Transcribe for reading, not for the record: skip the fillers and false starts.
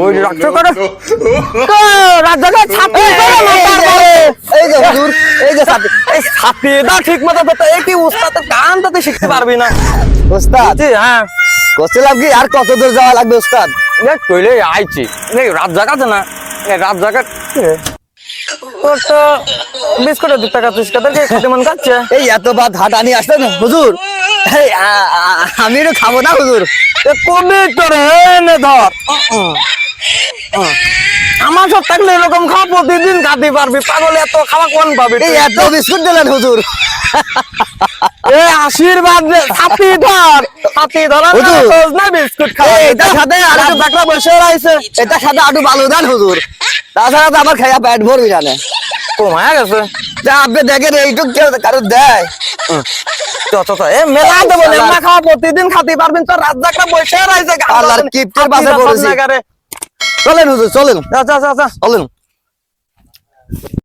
ওই রক্ত করে রাজাকে ছাপি এই যে হুজুর, এই যে ছাপি। এই ছাপি দাও ঠিক মতো তো কি উস্তাদ গান তো তুই শিখতে পারবি না ওস্তাদ জি হ্যাঁ করছিলাম কি, আর কত দূর যাওয়া লাগবে ওস্তাদ? দেখ কইলে আইছি এই রাত জায়গা আছে না এই রাত জায়গা তোর তো বিস্কুটের 2 টাকা 30 টাকা দিয়ে খেতে মন কাচ্ছে এই এত বাদ হাট আনি আসতে না হুজুর। এই আমি একটু খাবো না হুজুর। কবি তোর এনে ধর আমার সব থাকলে এরকম খাওয়া প্রতিদিন খাতে পারবি পাগল এত খাওয়া কোন পাবি এই এত বিস্কুট দিলেন হুজুর। এ আশীর্বাদ দে ছাতি ধর হুজুর। না বিস্কুট খাওয়া এটার সাথে আর একটু বাকরা বসে রয়েছে এটার সাথে আটু বালু দেন হুজুর, তাছাড়া তো আমার খাইয়া পেট ভরবি জানে। কমায় গেছে যা আপনি দেখেন এইটুক কেউ কারো দেয়। এ মেলা দেবো না খাওয়া প্রতিদিন খাতে পারবেন তো রাত জাকরা বসে রয়েছে আল্লাহর কিপ্টের বাসে পড়েছি। চলেন হুজুর চলেন, আচ্ছা আচ্ছা আচ্ছা চলেন।